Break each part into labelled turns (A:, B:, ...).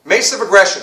A: Mace of Aggression.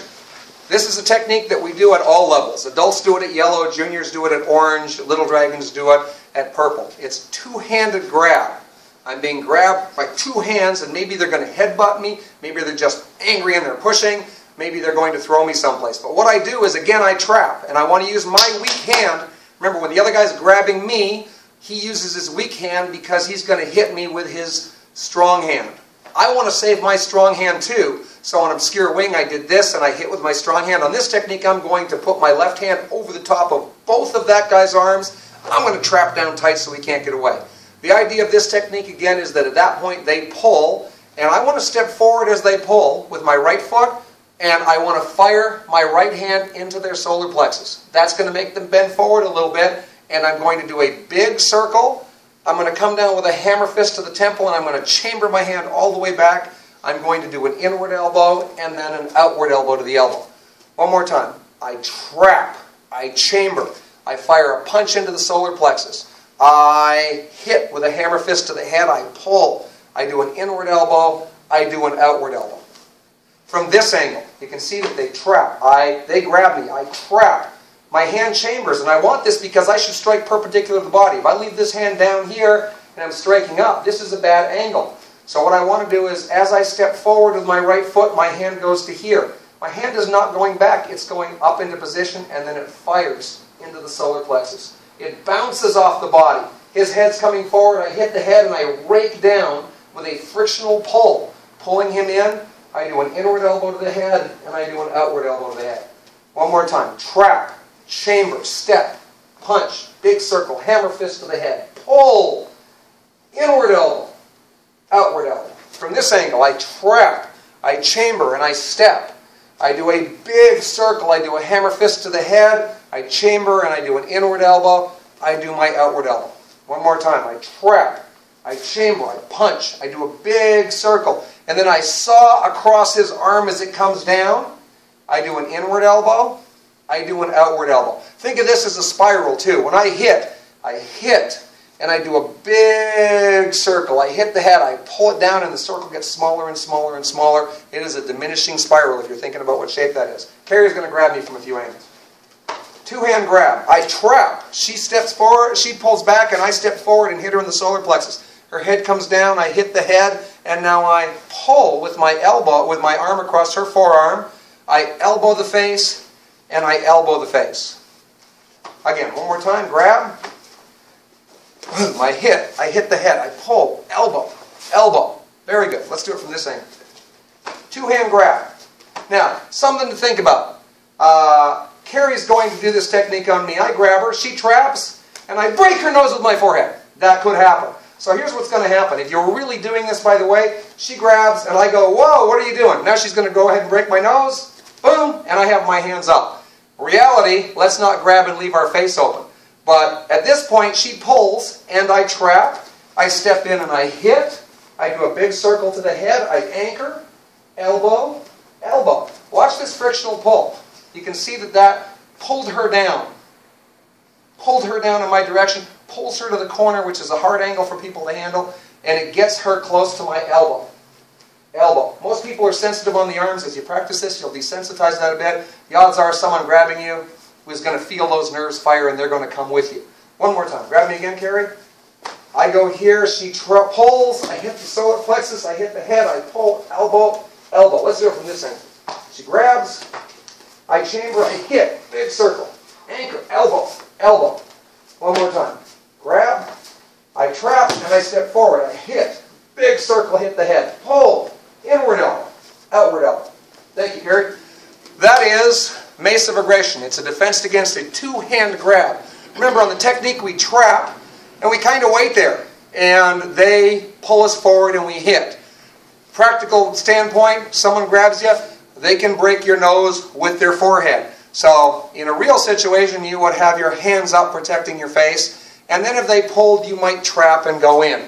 A: This is a technique that we do at all levels. Adults do it at yellow, juniors do it at orange, little dragons do it at purple. It's two-handed grab. I'm being grabbed by two hands, and maybe they're going to headbutt me, maybe they're just angry and they're pushing, maybe they're going to throw me someplace. But what I do is, again, I trap, and I want to use my weak hand. Remember, when the other guy's grabbing me, he uses his weak hand because he's going to hit me with his strong hand. I want to save my strong hand too. So on obscure wing, I did this and I hit with my strong hand. On this technique, I'm going to put my left hand over the top of both of that guy's arms. I'm going to trap down tight so he can't get away. The idea of this technique, again, is that at that point they pull, and I want to step forward as they pull with my right foot, and I want to fire my right hand into their solar plexus. That's going to make them bend forward a little bit, and I'm going to do a big circle. I'm going to come down with a hammer fist to the temple, and I'm going to chamber my hand all the way back. I'm going to do an inward elbow and then an outward elbow to the elbow. One more time. I trap. I chamber. I fire a punch into the solar plexus. I hit with a hammer fist to the head. I pull. I do an inward elbow. I do an outward elbow. From this angle, you can see that they trap. They grab me. I trap. My hand chambers, and I want this because I should strike perpendicular to the body. If I leave this hand down here and I'm striking up, this is a bad angle. So what I want to do is, as I step forward with my right foot, my hand goes to here. My hand is not going back, it's going up into position, and then it fires into the solar plexus. It bounces off the body. His head's coming forward, I hit the head, and I rake down with a frictional pull. Pulling him in, I do an inward elbow to the head, and I do an outward elbow to the head. One more time. Trap, chamber, step, punch, big circle, hammer fist to the head, pull, inward elbow, outward elbow. From this angle, I trap, I chamber, and I step. I do a big circle. I do a hammer fist to the head. I chamber, and I do an inward elbow. I do my outward elbow. One more time. I trap, I chamber, I punch. I do a big circle. And then I saw across his arm as it comes down. I do an inward elbow. I do an outward elbow. Think of this as a spiral, too. When I hit, and I do a big circle. I hit the head, I pull it down, and the circle gets smaller and smaller and smaller. It is a diminishing spiral if you're thinking about what shape that is. Carrie's going to grab me from a few angles. Two-hand grab. I trap. She steps forward, she pulls back, and I step forward and hit her in the solar plexus. Her head comes down, I hit the head, and now I pull with my elbow, with my arm across her forearm. I elbow the face, and I elbow the face. Again, one more time. Grab. I hit the head, I pull, elbow, elbow. Very good. Let's do it from this angle. Two-hand grab. Now, something to think about. Carrie's going to do this technique on me. I grab her, she traps, and I break her nose with my forehead. That could happen. So here's what's going to happen. If you're really doing this, by the way, she grabs, and I go, whoa, what are you doing? Now she's going to go ahead and break my nose. Boom, and I have my hands up. Reality, let's not grab and leave our face open. But at this point, she pulls, and I trap. I step in and I hit. I do a big circle to the head. I anchor, elbow, elbow. Watch this frictional pull. You can see that that pulled her down. Pulled her down in my direction. Pulls her to the corner, which is a hard angle for people to handle. And it gets her close to my elbow. Elbow. Most people are sensitive on the arms. As you practice this, you'll desensitize that a bit. The odds are someone grabbing you is going to feel those nerves fire, and they're going to come with you. One more time. Grab me again, Carrie. I go here. She pulls. I hit the solar plexus. I hit the head. I pull. Elbow. Elbow. Let's do it from this angle. She grabs. I chamber. I hit. Big circle. Anchor. Elbow. Elbow. One more time. Grab. I trap, and I step forward. I hit. Big circle. Hit the head. Pull. Inward elbow. Outward elbow. Thank you, Carrie. That is Mace of Aggression. It's a defense against a two-hand grab. Remember, on the technique, we trap, and we kind of wait there. And they pull us forward, and we hit. Practical standpoint, someone grabs you, they can break your nose with their forehead. So, in a real situation, you would have your hands up protecting your face. And then if they pulled, you might trap and go in.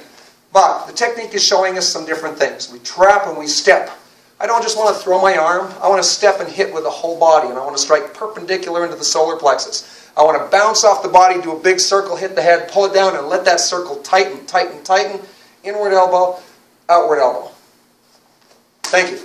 A: But the technique is showing us some different things. We trap and we step. I don't just want to throw my arm. I want to step and hit with the whole body. And I want to strike perpendicular into the solar plexus. I want to bounce off the body, do a big circle, hit the head, pull it down, and let that circle tighten, tighten, tighten. Inward elbow, outward elbow. Thank you.